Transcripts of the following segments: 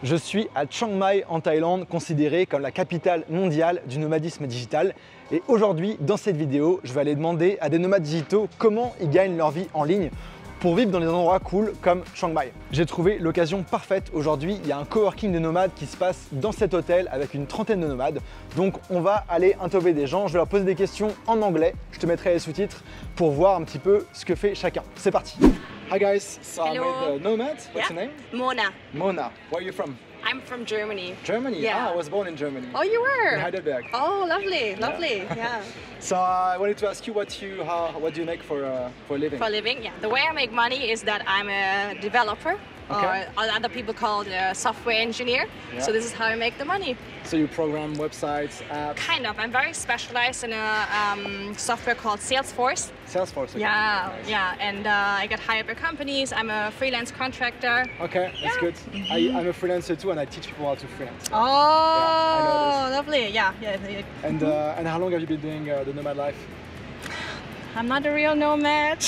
Je suis à Chiang Mai en Thaïlande, considérée comme la capitale mondiale du nomadisme digital. Et aujourd'hui, dans cette vidéo, je vais aller demander à des nomades digitaux comment ils gagnent leur vie en ligne pour vivre dans des endroits cool comme Chiang Mai. J'ai trouvé l'occasion parfaite aujourd'hui. Il y a un coworking de nomades qui se passe dans cet hôtel avec une trentaine de nomades. Donc on va aller interviewer des gens. Je vais leur poser des questions en anglais. Je te mettrai les sous-titres pour voir un petit peu ce que fait chacun. C'est parti. Hi guys, so I'm with the nomads. What's your name? Mona. Mona. Where are you from? I'm from Germany. Germany? Yeah. Ah, I was born in Germany. Oh, you were? In Heidelberg. Oh, lovely, lovely. Yeah. So I wanted to ask you what do you make for a living? For a living, yeah. The way I make money is that I'm a developer, Okay. or other people call it a software engineer. Yeah. So this is how I make the money. So you program websites, apps? Kind of. I'm very specialized in a software called Salesforce. Salesforce? Okay. Yeah, Nice. yeah. And I get hired by companies. I'm a freelance contractor. Okay, that's Yeah. good. I'm a freelancer too, and I teach people how to freelance. Oh, I lovely. Yeah, yeah. And how long have you been doing the nomad life? I'm not a real nomad.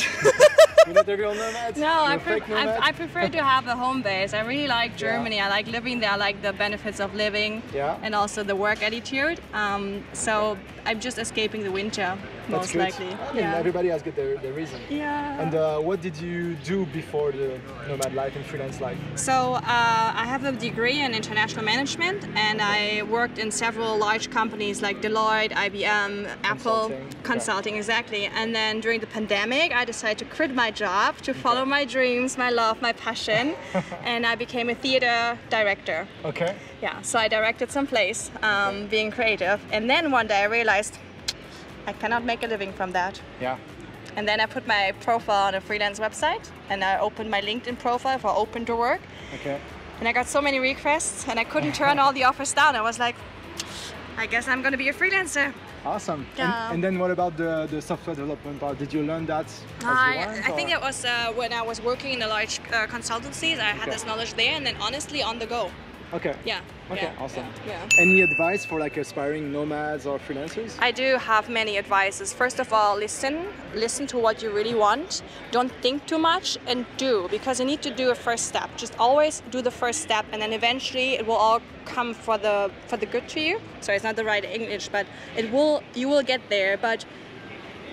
You're not a real nomad? No, You're I, a fake nomad? I prefer to have a home base. I really like Germany. I like living there. I like the benefits of living, Yeah. and also the work attitude. So I'm just escaping the winter, That's most good. likely. I mean, Yeah. everybody has got their reason. Yeah. And what did you do before the nomad life and freelance life? So I have a degree in international management, and I worked in several large companies like Deloitte, IBM, Apple, consulting, exactly. And then during the pandemic, I decided to quit my job to follow my dreams, my love, my passion, and I became a theater director. Okay. Yeah, so I directed some plays, being creative, and then one day I realized I cannot make a living from that. Yeah. And then I put my profile on a freelance website, and I opened my LinkedIn profile for open to work. Okay. And I got so many requests, and I couldn't turn all the offers down. I was like, I guess I'm gonna be a freelancer. Awesome. Yeah. And then what about the software development part? Did you learn that as you went, I think or? it was when I was working in the large consultancies, I had this knowledge there, and then honestly on the go. Okay. Yeah. Okay, yeah, awesome. Yeah. Any advice for like aspiring nomads or freelancers? I do have many advices. First of all, listen to what you really want. Don't think too much, and do, because you need to do a first step. Just always do the first step, and then eventually it will all come for the good to you. Sorry, it's not the right English, but you will get there. But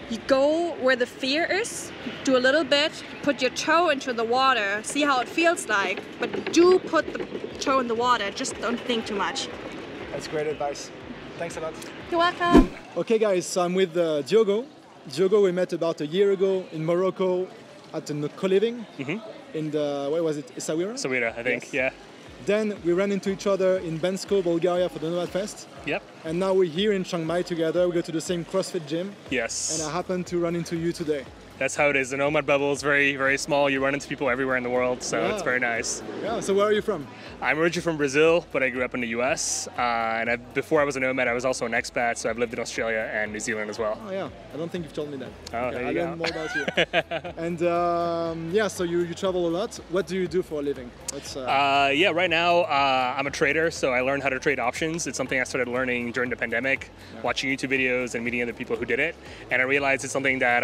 you go where the fear is, do a little bit, put your toe into the water, see how it feels like, but do put the toe in the water, just don't think too much. That's great advice. Thanks a lot. You're welcome. Okay guys, so I'm with Diogo. Diogo we met about a year ago in Morocco at a co-living in the, where was it, Essaouira? Essaouira, I think, Yes. yeah. Then we ran into each other in Bansko, Bulgaria for the Nomad Fest. Yep. And now we're here in Chiang Mai together. We go to the same CrossFit gym. Yes. And I happen to run into you today. That's how it is. The nomad bubble is very, very small. You run into people everywhere in the world, so Yeah. it's very nice. Yeah, so where are you from? I'm originally from Brazil, but I grew up in the US. Before I was a nomad, I was also an expat, so I've lived in Australia and New Zealand as well. Oh yeah, I don't think you've told me that. Oh, there you I go. learned more about you. And yeah, so you travel a lot. What do you do for a living? What's, Yeah, right now I'm a trader, so I learned how to trade options. It's something I started learning during the pandemic, watching YouTube videos and meeting other people who did it. And I realized it's something that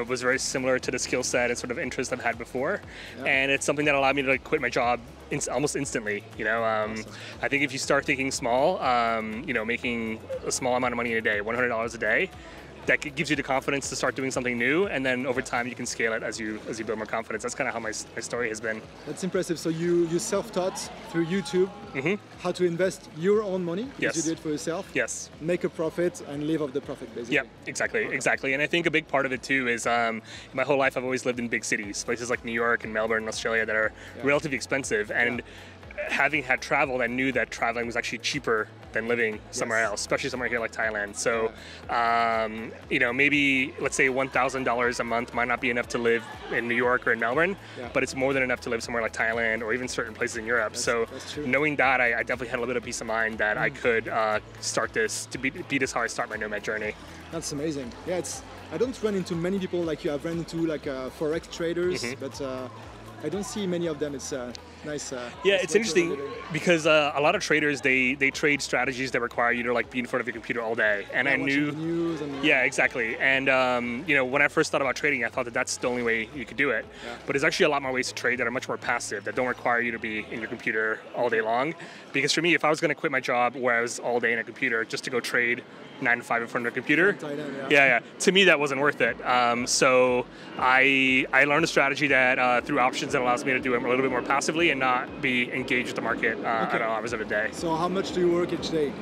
was very similar to the skill set and sort of interest I've had before. Yeah. And it's something that allowed me to quit my job almost instantly. Awesome. I think if you start thinking small, making a small amount of money in a day, $100 a day, that gives you the confidence to start doing something new, and then over time you can scale it as you build more confidence. That's kind of how my story has been. That's impressive. So you self-taught through YouTube how to invest your own money, because you do it for yourself. Yes. Make a profit and live off the profit, basically. Yeah, exactly. And I think a big part of it too is my whole life I've always lived in big cities, places like New York and Melbourne and Australia that are relatively expensive. And having had traveled, I knew that traveling was actually cheaper than living somewhere else, especially somewhere here like Thailand. So, maybe let's say $1,000 a month might not be enough to live in New York or in Melbourne, but it's more than enough to live somewhere like Thailand or even certain places in Europe. That's true. Knowing that, I definitely had a little bit of peace of mind that I could start this, to be this how I start my nomad journey. That's amazing. Yeah, I don't run into many people like you. I've run into like Forex traders, but I don't see many of them. nice. Yeah, it's interesting because a lot of traders they trade strategies that require you to like be in front of your computer all day, and I knew. The news and, yeah, exactly. And you know, when I first thought about trading, I thought that that's the only way you could do it. Yeah. But there's actually a lot more ways to trade that are much more passive, that don't require you to be in your computer all day long. Because for me, if I was going to quit my job where I was all day in a computer just to go trade 9 to 5 in front of a computer, yeah, to me that wasn't worth it. So I learned a strategy that through options that allows me to do it a little bit more passively and not be engaged with the market at all hours of the day. So how much do you work each day?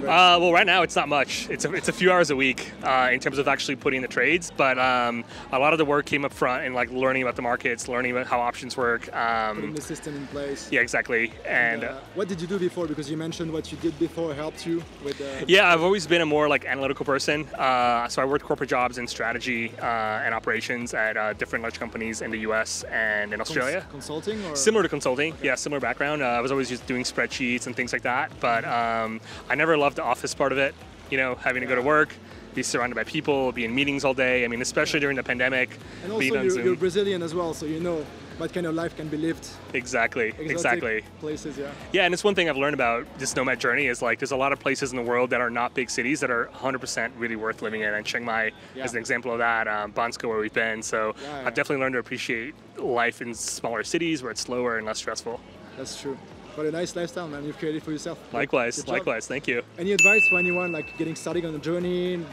Well, right now it's not much. It's a few hours a week in terms of actually putting the trades, but a lot of the work came up front in like learning about the markets, learning about how options work. Putting the system in place. Yeah, exactly. And what did you do before? Because you mentioned what you did before helped you with. Yeah, I've always been a more like analytical person. So I worked corporate jobs in strategy and operations at different large companies in the U.S. and in Australia. Consulting or? Similar to consulting. Yeah, similar background. I was always just doing spreadsheets and things like that, but I never loved the office part of it, you know, having to go to work, be surrounded by people, be in meetings all day. I mean, especially during the pandemic. And also you're Brazilian as well, so you know what kind of life can be lived. Exactly, exactly. Places, yeah. Yeah, and it's one thing I've learned about this nomad journey is like there's a lot of places in the world that are not big cities that are 100% really worth living in, and Chiang Mai is an example of that. Bansko, where we've been, so I've definitely learned to appreciate life in smaller cities where it's slower and less stressful. That's true. What a nice lifestyle, man, you've created for yourself. Likewise, thank you. Any advice for anyone like getting started on a journey,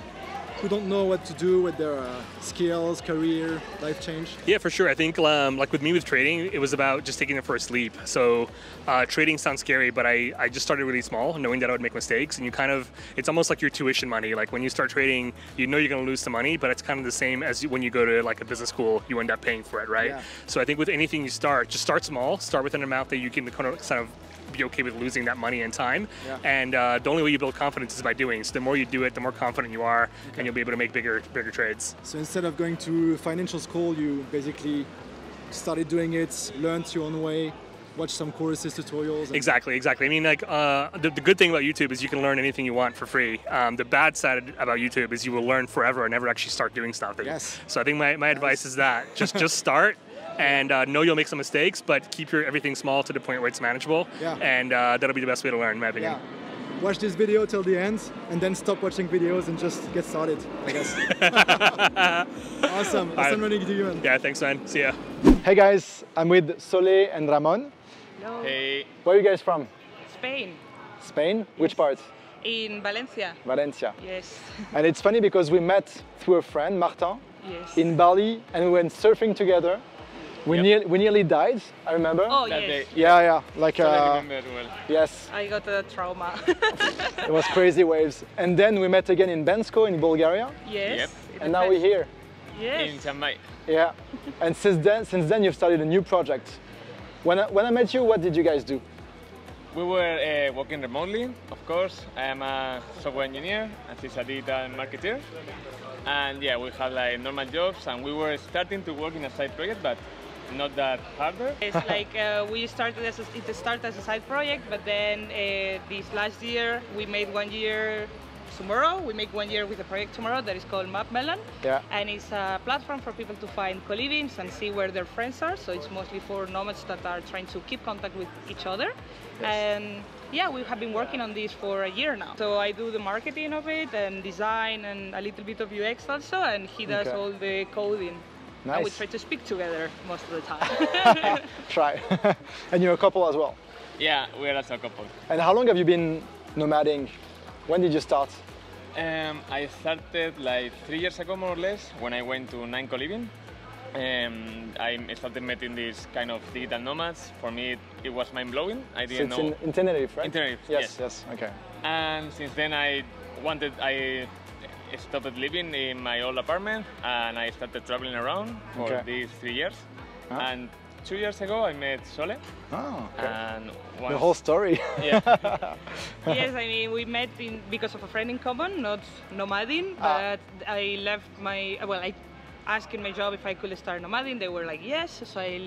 who don't know what to do with their skills, career, life change? Yeah, for sure. I think like with me with trading, it was about just taking the first leap. So trading sounds scary, but I just started really small, knowing that I would make mistakes, and you kind of, it's almost like your tuition money. Like when you start trading, you know you're going to lose some money, but it's kind of the same as when you go to like a business school, you end up paying for it, right? Yeah. So I think with anything you start, just start small, start with an amount that you can kind of be okay with losing that money and time. Yeah. And the only way you build confidence is by doing. So the more you do it, the more confident you are, and you'll be able to make bigger trades. So instead of going to financial school, you basically started doing it, learned your own way, watched some courses, tutorials. Exactly. I mean, like the good thing about YouTube is you can learn anything you want for free. The bad side about YouTube is you will learn forever and never actually start doing something. Yes. So I think my advice is that just start. And know you'll make some mistakes, but keep everything small to the point where it's manageable. Yeah. And that'll be the best way to learn, in my opinion. Yeah. Watch this video till the end, and then stop watching videos and just get started, I guess. Awesome. Awesome running to you, man. Yeah, thanks, man. See ya. Hey guys, I'm with Solé and Ramon. Hello. Hey. Where are you guys from? Spain. Spain? Yes. Which part? In Valencia. Valencia. Yes. And it's funny because we met through a friend, Martin, yes, in Bali, and we went surfing together. We nearly died, I remember. Oh, yes. Yeah, like I remember well. Yes. I got a trauma. It was crazy waves. And then we met again in Bansko in Bulgaria. Yes. Yep. And now we're here. Yes. In Chiang Mai. Yeah. And since then you've started a new project. When I met you, what did you guys do? We were working remotely, of course. I am a software engineer and she's a digital marketer. And yeah, we had like normal jobs, and we were starting to work in a side project, but not that harder. It's like it started as a side project, but then this last year we made 1 year tomorrow. We make 1 year with a project tomorrow that is called Melon. Yeah. And it's a platform for people to find co-livings and see where their friends are. So it's mostly for nomads that are trying to keep contact with each other. Yes. And yeah, we have been working on this for a year now. So I do the marketing of it and design and a little bit of UX also, and he does all the coding. Nice. And we try to speak together most of the time. Try. And you're a couple as well? Yeah, we're also a couple. And how long have you been nomading? When did you start? I started like 3 years ago, more or less, when I went to 9 co-living. I started meeting these kind of digital nomads. For me, it was mind-blowing. I didn't know. In Tenerife, right? In Tenerife, yes. Okay. And since then, I stopped living in my old apartment, and I started traveling around for these 3 years. And 2 years ago, I met Solé. Oh, okay. And the whole story. Yeah. Yes, I mean, we met because of a friend in common, not nomading, but I left I asked in my job if I could start nomading. They were like, yes, so I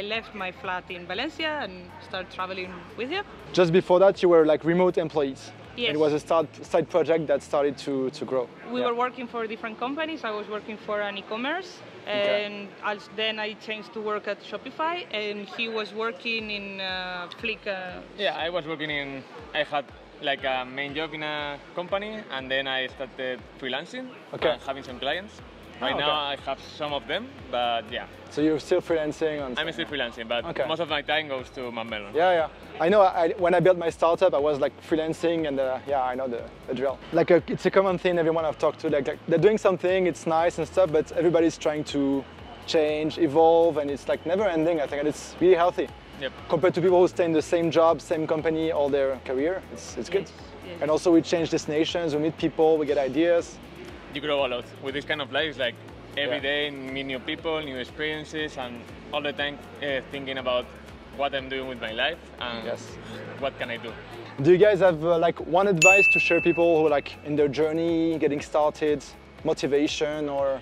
left my flat in Valencia and started traveling with him. Just before that, you were like remote employees. Yes. It was a side project that started to grow. We were working for different companies. I was working for an e-commerce And then I changed to work at Shopify, and he was working in Flick. Yeah, I was working in, I had like a main job in a company, and then I started freelancing and having some clients. Right now I have some of them, but yeah. So you're still freelancing? I'm still freelancing, but most of my time goes to Melon. Yeah. I know when I built my startup, I was like freelancing, and yeah, I know the drill. Like it's a common thing everyone I've talked to, like they're doing something, it's nice and stuff, but everybody's trying to change, evolve, and it's like never ending, I think, and it's really healthy. Yep. Compared to people who stay in the same job, same company all their career, it's good. Yes. And also we change destinations, we meet people, we get ideas. You grow a lot with this kind of life. It's like every day meet new people, new experiences, and all the time thinking about what I'm doing with my life and what can I do. Do you guys have like one advice to share people who are like in their journey, getting started, motivation or?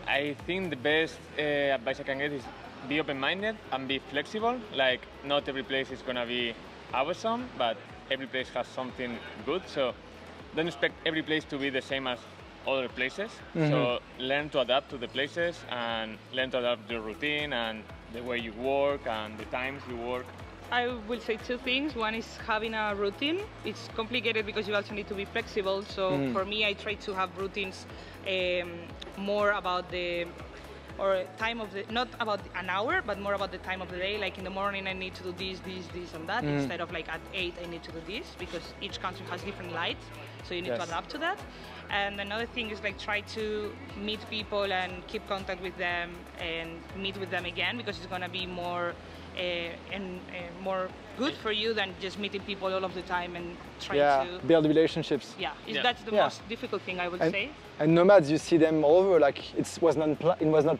I think the best advice I can get is be open-minded and be flexible. Like not every place is gonna be awesome, but every place has something good. So don't expect every place to be the same as other places. So learn to adapt to the places and learn to adapt to your routine and the way you work and the times you work. I will say two things. One is having a routine. It's complicated because you also need to be flexible. So for me, I try to have routines more about the time of the, not about an hour, but more about the time of the day. Like in the morning, I need to do this, and that, instead of like at 8, I need to do this, because each country has different lights, so you need to adapt to that. And another thing is like try to meet people and keep contact with them and meet with them again, because it's gonna be more more good for you than just meeting people all of the time and trying to build relationships. That's the most difficult thing, I would say. And nomads, you see them all over. Like it was not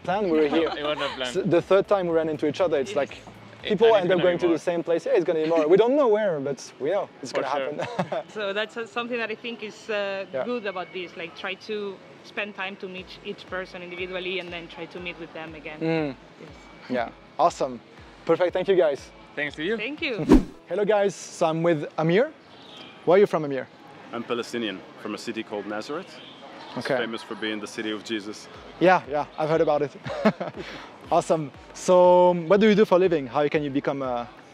planned. We were here. It was not planned. So the third time we ran into each other, it's like people end up going to the same place. Yeah, it's going to be more. We don't know where, but we know it's going to happen. So that's something that I think is good about this. Like try to spend time to meet each person individually and then try to meet with them again. Yeah, awesome. Perfect, thank you guys. Thanks to you. Thank you. Hello guys, so I'm with Amir. Where are you from, Amir? I'm Palestinian, from a city called Nazareth. It's famous for being the city of Jesus. Yeah, I've heard about it. Awesome. So what do you do for a living? How can you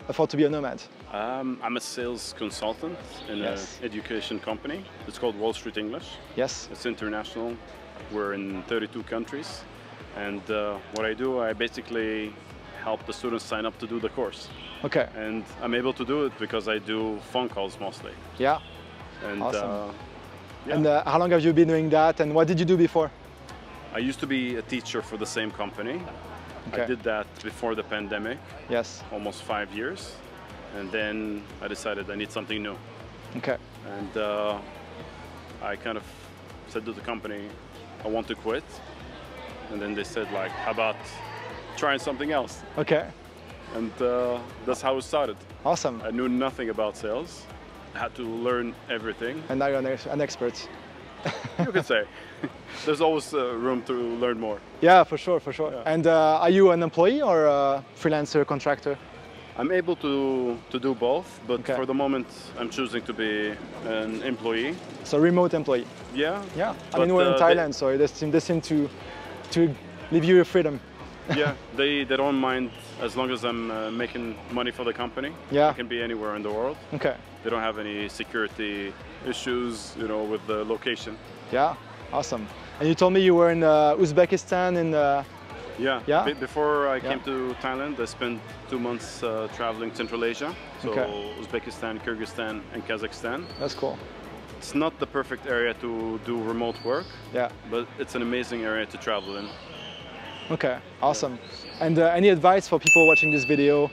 afford to be a nomad? I'm a sales consultant in an education company. It's called Wall Street English. Yes. It's international. We're in 32 countries. And what I do, I basically help the students sign up to do the course. Okay. And I'm able to do it because I do phone calls mostly. Yeah. And, awesome. And how long have you been doing that, and what did you do before? I used to be a teacher for the same company. I did that before the pandemic. Yes. Almost 5 years. And then I decided I need something new. Okay. And I kind of said to the company, I want to quit. And then they said, like, how about trying something else? Okay. And that's how it started. Awesome. I knew nothing about sales. I had to learn everything. And now you're an expert. You could say. There's always room to learn more. Yeah, for sure, for sure. Yeah. And are you an employee or a freelancer, contractor? I'm able to do both, but for the moment I'm choosing to be an employee. So remote employee? Yeah. Yeah. I mean, we're in Thailand, so they seem to leave you your freedom. Yeah, they don't mind as long as I'm making money for the company. Yeah. I can be anywhere in the world. Okay. They don't have any security issues, you know, with the location. Yeah, awesome. And you told me you were in Uzbekistan and yeah. Before I came to Thailand, I spent 2 months traveling Central Asia. So Uzbekistan, Kyrgyzstan and Kazakhstan. That's cool. It's not the perfect area to do remote work. Yeah. But it's an amazing area to travel in. Okay, awesome. And any advice for people watching this video,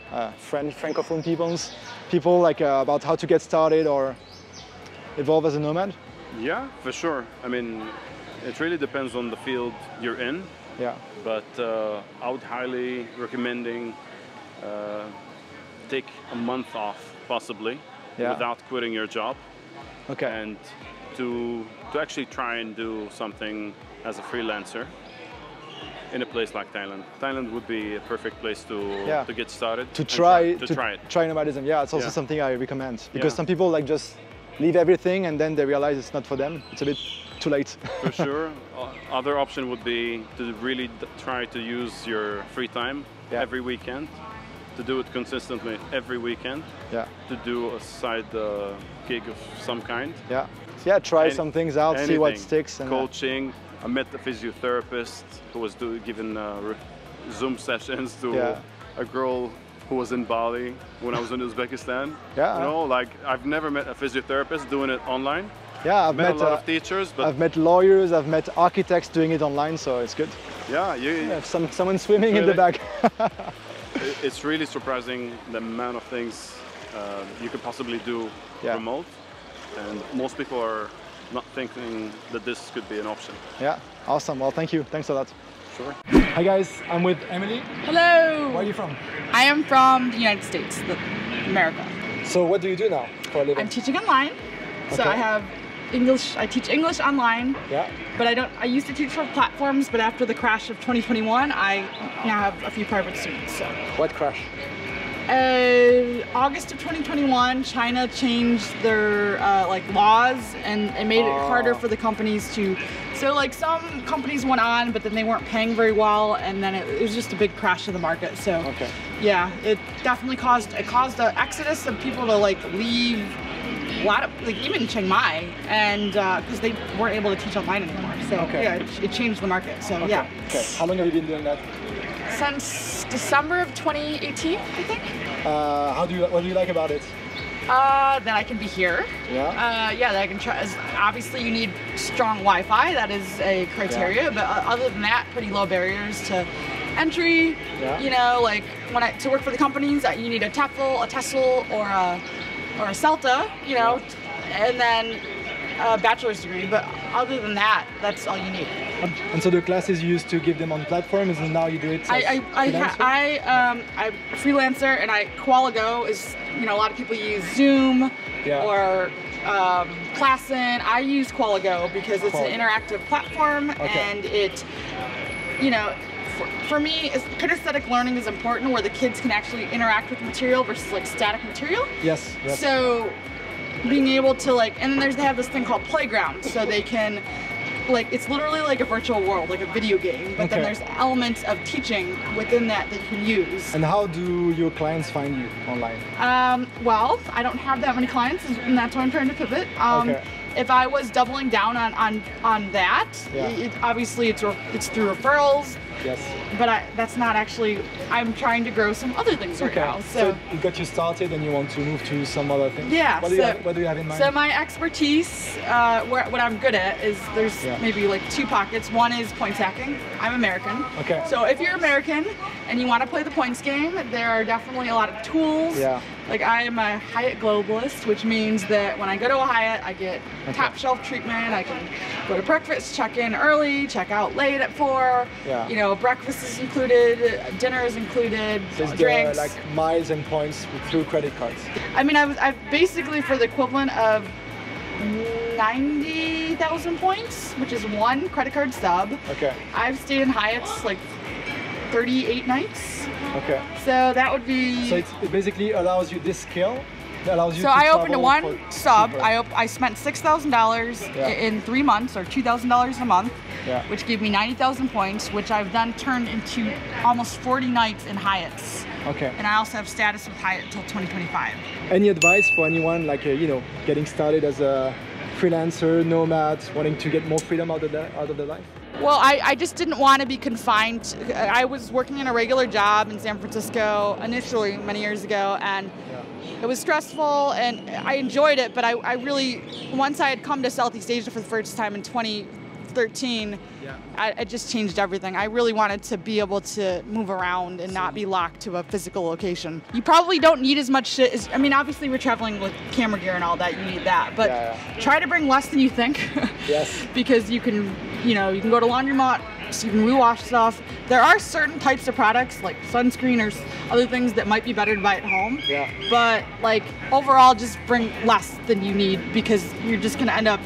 Francophone people like about how to get started or evolve as a nomad? Yeah, for sure. I mean, it really depends on the field you're in. Yeah. But I would highly recommending take a month off, possibly, without quitting your job. Okay. And to actually try and do something as a freelancer in a place like Thailand. Thailand would be a perfect place to get started. To try it. Try nomadism. Yeah, it's also something I recommend because some people like just leave everything and then they realize it's not for them. It's a bit too late. For sure. Other option would be to really try to use your free time every weekend, to do it consistently every weekend, to do a side gig of some kind. Yeah, try some things out, see what sticks. And coaching. I met a physiotherapist who was giving Zoom sessions to a girl who was in Bali when I was in Uzbekistan. You know, like I've never met a physiotherapist doing it online. Yeah, I've met a lot of teachers, but I've met lawyers, I've met architects doing it online, so it's good. Yeah, you have someone swimming in the back. It's really surprising the amount of things you could possibly do remote, and most people are not thinking that this could be an option. Yeah, awesome. Well, thank you. Thanks a lot. Sure. Hi guys, I'm with Emily. Hello. Where are you from? I am from the United States, America. So what do you do now for a living? I'm teaching online. So I have English, I teach English online. Yeah. But I used to teach for platforms, but after the crash of 2021, I now have a few private students. So. What crash? August of 2021, China changed their like laws, and it made it harder for the companies to. So like some companies went on, but then they weren't paying very well, and then it was just a big crash of the market. So yeah, it definitely caused an exodus of people to like leave. A lot of like even Chiang Mai, and because they weren't able to teach online anymore. So yeah, it changed the market. So yeah. Okay. How long have you been doing that? Since December of 2018, I think. What do you like about it? That I can be here. Yeah. Yeah, that I can try. Obviously, you need strong Wi-Fi. That is a criteria. But other than that, pretty low barriers to entry. Yeah. You know, like to work for the companies, you need a TEFL, a TESOL, or a CELTA. You know, and then a bachelor's degree. But other than that, that's all you need. And so the classes you used to give them on platforms, and now you do it. I'm a freelancer, and Qualago is, you know, a lot of people use Zoom or Classin. I use Qualago because it's an interactive platform, and it, you know, for me, kinesthetic learning is important, where the kids can actually interact with material versus like static material. Yes. So being able to like, and then they have this thing called Playground, so they can. Like it's literally like a virtual world, like a video game, but then there's elements of teaching within that you can use. And how do your clients find you online? Well, I don't have that many clients, and that's why I'm trying to pivot. If I was doubling down on that, obviously it's through referrals. Yes. But that's not actually. I'm trying to grow some other things right now. So it got you started, and you want to move to some other things. Yeah. What do you have in mind? So my expertise, what I'm good at, is there's maybe like two pockets. One is points hacking. I'm American. Okay. So if you're American and you want to play the points game, there are definitely a lot of tools. Yeah. Like I am a Hyatt globalist, which means that when I go to a Hyatt, I get top shelf treatment. I can go to breakfast, check in early, check out late at 4. Yeah. You know, breakfast is included, dinner is included, drinks. Like miles and points through credit cards. I mean, I've basically for the equivalent of 90,000 points, which is one credit card stub. Okay. I've stayed in Hyatts like 38 nights. Okay. So that would be. So it basically allows you this skill. Allows you so to I opened one sub. cheaper. I spent $6,000 in 3 months, or $2,000 a month, which gave me 90,000 points, which I've then turned into almost 40 nights in Hyatts. Okay. And I also have status with Hyatt until 2025. Any advice for anyone like you know, getting started as a freelancer, nomad, wanting to get more freedom out of their life? Well, I just didn't want to be confined. I was working in a regular job in San Francisco initially many years ago, and it was stressful, and I enjoyed it, but I really, once I had come to Southeast Asia for the first time in 2013, it just changed everything. I really wanted to be able to move around and not be locked to a physical location. You probably don't need as much shit as, I mean, obviously we're traveling with camera gear and all that, you need that, but try to bring less than you think. Yes. Because you can, you know, you can go to laundromat, so you can rewash stuff. There are certain types of products like sunscreen or other things that might be better to buy at home. Yeah. But like overall, just bring less than you need, because you're just gonna end up,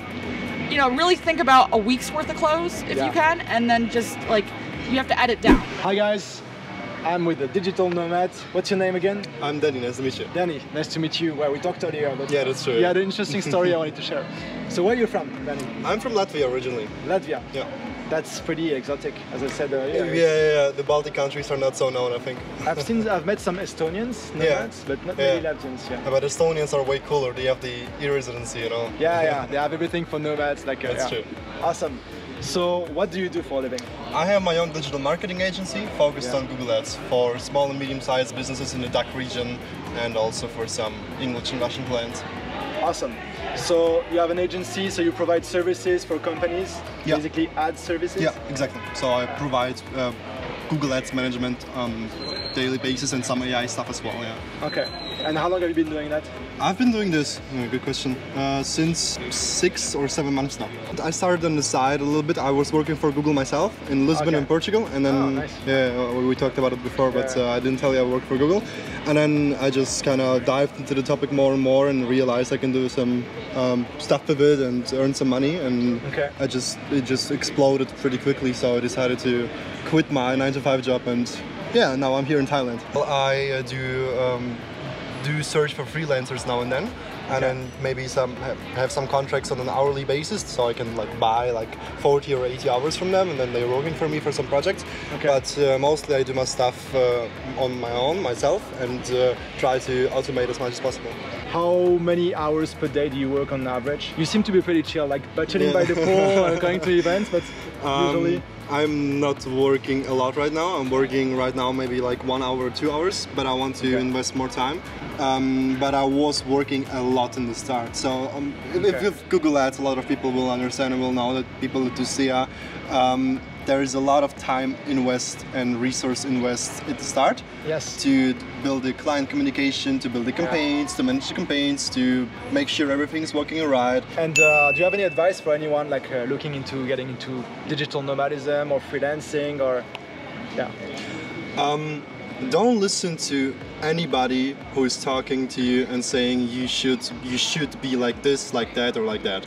you know, really think about a week's worth of clothes if you can, and then just like, you have to edit down. Hi guys, I'm with the Digital Nomads. What's your name again? I'm Danny, nice to meet you. Danny, nice to meet you. Well, we talked earlier, but yeah, that's true. You had an interesting story I wanted to share. So where are you from, Danny? I'm from Latvia originally. Latvia? Yeah. That's pretty exotic, as I said earlier. Yeah, the Baltic countries are not so known, I think. I've met some Estonians, nomads, but not really Latvians. Yeah. But Estonians are way cooler. They have the e-residency, you know. Yeah, they have everything for nomads. Like that's true. Awesome. So, what do you do for a living? I have my own digital marketing agency focused on Google Ads for small and medium-sized businesses in the DACH region and also for some English and Russian clients. Awesome. So you have an agency, so you provide services for companies, basically ad services? Yeah, exactly. So I provide Google Ads management on a daily basis and some AI stuff as well, yeah. Okay. And how long have you been doing that? I've been doing this, good question, since 6 or 7 months now. I started on the side a little bit. I was working for Google myself in Lisbon and Portugal, and then we talked about it before, but I didn't tell you I worked for Google. And then I just kind of dived into the topic more and more and realized I can do some stuff with it and earn some money, and it just exploded pretty quickly, so I decided to quit my 9-to-5 job, and yeah, now I'm here in Thailand. Well, I do search for freelancers now and then, and then maybe have some contracts on an hourly basis, so I can like buy like 40 or 80 hours from them, and then they're working for me for some projects. But mostly I do my stuff on my own, myself, and try to automate as much as possible. How many hours per day do you work on average? You seem to be pretty chill, like chilling by the pool, going to events, but usually... I'm not working a lot right now. I'm working right now maybe like 1 hour or 2 hours, but I want to invest more time. But I was working a lot in the start. So if you Google Ads, a lot of people will understand and will know that people do see there is a lot of time invest and resource invest at the start. Yes. To build the client communication, to build the campaigns, to manage the campaigns, to make sure everything is working alright. And do you have any advice for anyone like looking into getting into digital nomadism or freelancing or don't listen to anybody who is talking to you and saying you should be like this, like that, or like that.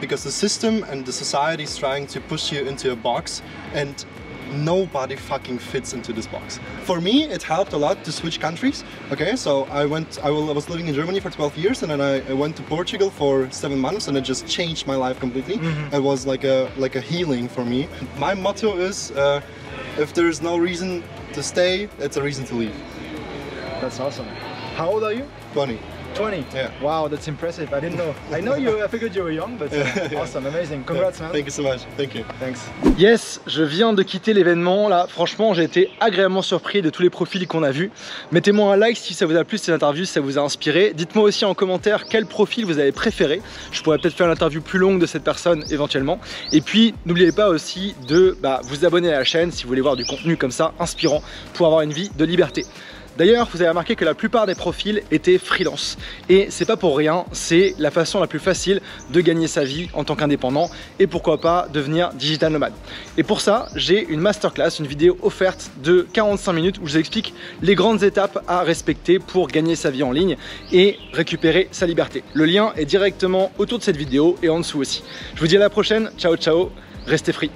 Because the system and the society is trying to push you into a box, and nobody fucking fits into this box. For me, it helped a lot to switch countries. Okay, so I was living in Germany for 12 years, and then I went to Portugal for 7 months, and it just changed my life completely. It was like a healing for me. My motto is, if there is no reason to stay, it's a reason to leave. That's awesome. How old are you? 20. 20? Yeah. Wow, that's impressive. I didn't know. I figured you were young, but awesome, amazing. Congrats, man. Thank you so much. Thank you. Thanks. Yes, je viens de quitter l'événement. Là, franchement, j'ai été agréablement surpris de tous les profils qu'on a vus. Mettez-moi un like si ça vous a plu, cette interview, si ça vous a inspiré. Dites-moi aussi en commentaire quel profil vous avez préféré. Je pourrais peut-être faire une interview plus longue de cette personne éventuellement. Et puis, n'oubliez pas aussi de vous abonner à la chaîne si vous voulez voir du contenu comme ça, inspirant, pour avoir une vie de liberté. D'ailleurs, vous avez remarqué que la plupart des profils étaient freelance. Et c'est pas pour rien, c'est la façon la plus facile de gagner sa vie en tant qu'indépendant et pourquoi pas devenir digital nomade. Et pour ça, j'ai une masterclass, une vidéo offerte de 45 minutes où je vous explique les grandes étapes à respecter pour gagner sa vie en ligne et récupérer sa liberté. Le lien est directement autour de cette vidéo et en dessous aussi. Je vous dis à la prochaine, ciao ciao, restez free.